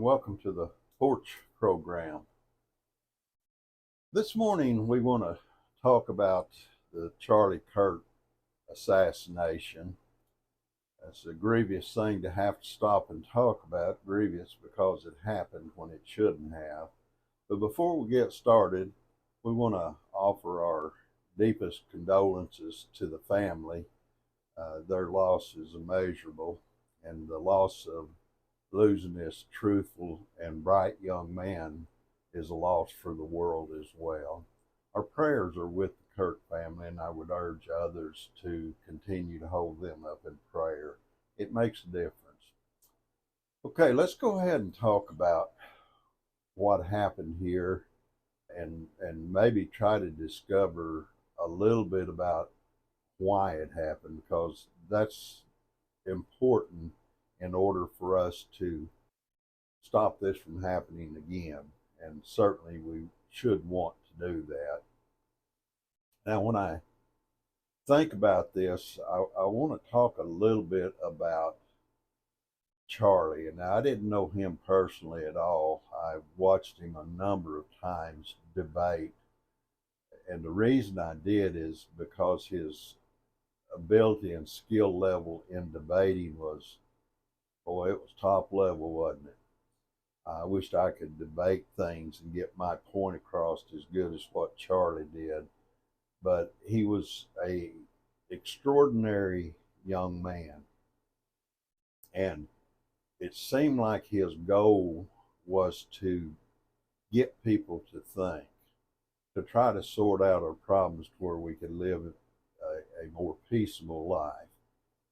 welcome to the Porch program. This morning we want to talk about the Charlie Kirk assassination. It's a grievous thing to have to stop and talk about, grievous because it happened when it shouldn't have. But before we get started, we want to offer our deepest condolences to the family. Their loss is immeasurable, and the loss of losing this truthful and bright young man is a loss for the world as well. Our prayers are with the Kirk family, and I would urge others to continue to hold them up in prayer. It makes a difference. Okay, let's go ahead and talk about what happened here and maybe try to discover a little bit about why it happened, because that's important in order for us to stop this from happening again. And certainly we should want to do that. Now, when I think about this, I want to talk a little bit about Charlie. And I didn't know him personally at all. I watched him a number of times debate. And the reason I did is because his ability and skill level in debating was, boy, it was top level, wasn't it? I wished I could debate things and get my point across as good as what Charlie did. But he was a extraordinary young man. And it seemed like his goal was to get people to think, to try to sort out our problems to where we could live a more peaceable life.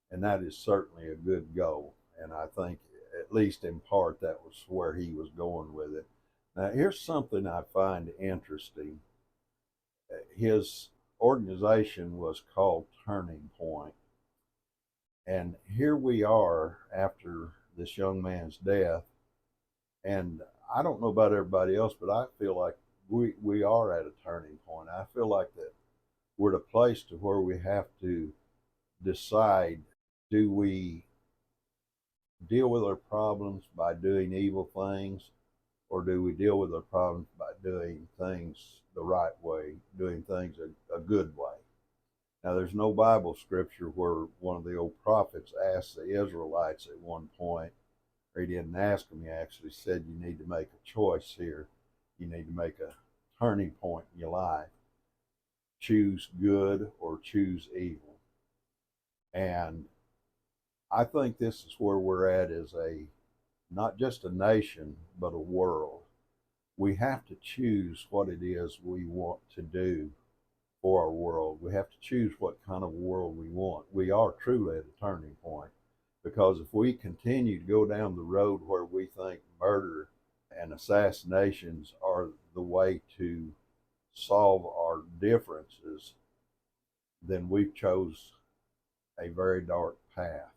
And that is certainly a good goal. And I think, at least in part, that was where he was going with it. Now, here's something I find interesting. His organization was called Turning Point. And here we are after this young man's death. And I don't know about everybody else, but I feel like we are at a turning point. I feel like that we're at a place to where we have to decide, do we deal with our problems by doing evil things, or do we deal with our problems by doing things the right way, doing things a good way? Now, there's no Bible scripture where one of the old prophets asked the Israelites at one point, or he didn't ask them, he actually said, you need to make a choice here. You need to make a turning point in your life. Choose good or choose evil. And I think this is where we're at as not just a nation, but a world. We have to choose what it is we want to do for our world. We have to choose what kind of world we want. We are truly at a turning point, because if we continue to go down the road where we think murder and assassinations are the way to solve our differences, then we've chose a very dark path.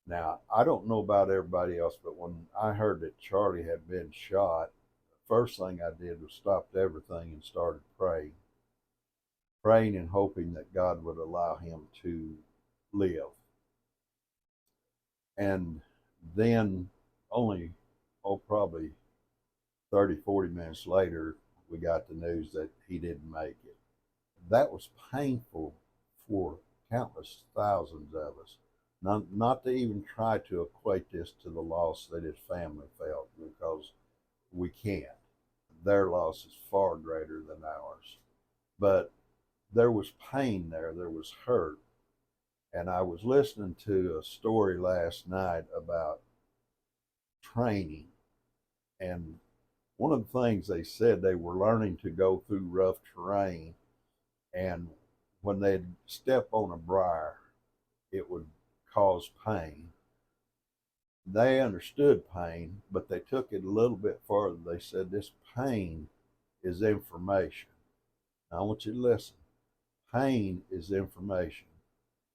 Now, I don't know about everybody else, but when I heard that Charlie had been shot, the first thing I did was stopped everything and started praying and hoping that God would allow him to live. And then only, probably 30, 40 minutes later, we got the news that he didn't make it. That was painful for countless thousands of us. Not to even try to equate this to the loss that his family felt, because we can't. Their loss is far greater than ours. But there was pain there, there was hurt. And I was listening to a story last night about training. And one of the things they said, they were learning to go through rough terrain. And when they'd step on a briar, it would cause pain. They understood pain, but they took it a little bit further. They said, this pain is information. Now, I want you to listen. Pain is information.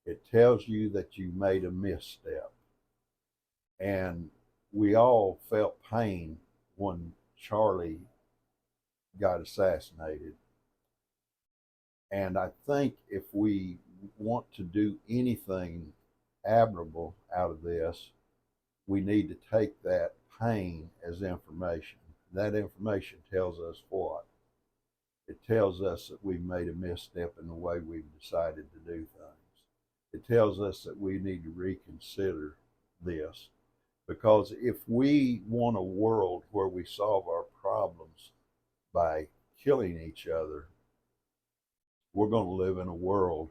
It tells you that you made a misstep. And we all felt pain when Charlie got assassinated. And I think if we want to do anything admirable out of this, we need to take that pain as information. That information tells us what? It tells us that we've made a misstep in the way we've decided to do things. It tells us that we need to reconsider this. Because if we want a world where we solve our problems by killing each other, we're going to live in a world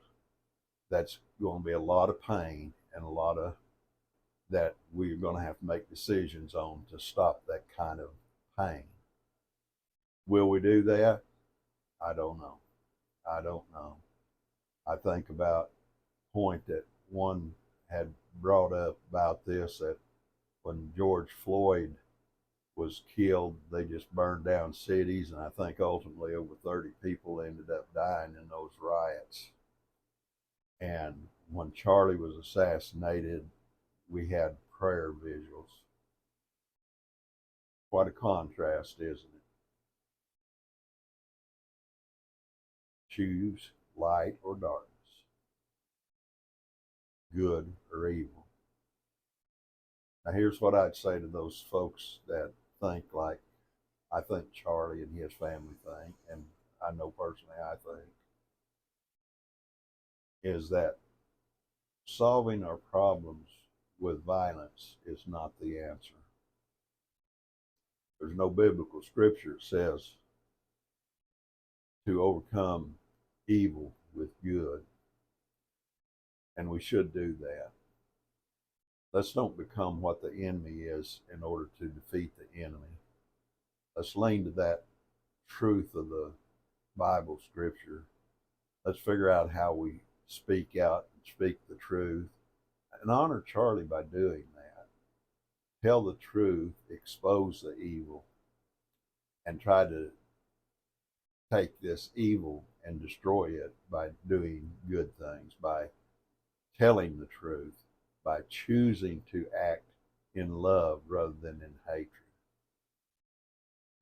that's going to be a lot of pain and a lot of that we're going to have to make decisions on to stop that kind of pain. Will we do that? I don't know. I don't know. I think about the point that one had brought up about this, that when George Floyd was killed, they just burned down cities, and I think ultimately over 30 people ended up dying in those riots. And when Charlie was assassinated, we had prayer vigils. What a contrast, isn't it? Choose light or darkness, good or evil. Now, here's what I'd say to those folks that think like I think Charlie and his family think, and I know personally I think, is that solving our problems with violence is not the answer. There's no biblical scripture that says to overcome evil with good, and we should do that. Let's don't become what the enemy is in order to defeat the enemy. Let's lean to that truth of the Bible scripture. Let's figure out how we speak out and speak the truth and honor Charlie by doing that. Tell the truth, expose the evil, and try to take this evil and destroy it by doing good things, by telling the truth, by choosing to act in love rather than in hatred.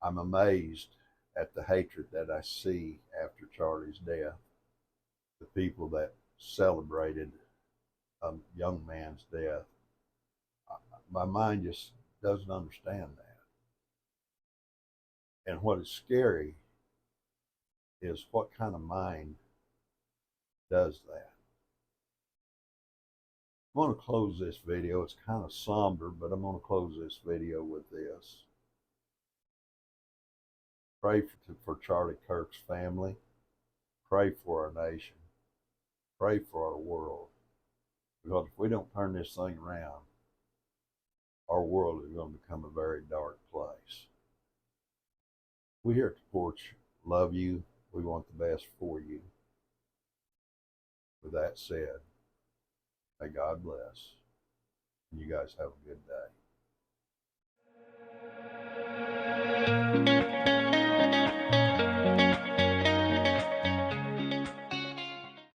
I'm amazed at the hatred that I see after Charlie's death. The people that celebrated a young man's death. My mind just doesn't understand that. And what is scary is what kind of mind does that. I'm going to close this video. It's kind of somber, but I'm going to close this video with this. Pray for Charlie Kirk's family. Pray for our nation. Pray for our world. Because if we don't turn this thing around, our world is going to become a very dark place. We here at the Porch love you. We want the best for you. With that said, may God bless. And you guys have a good day.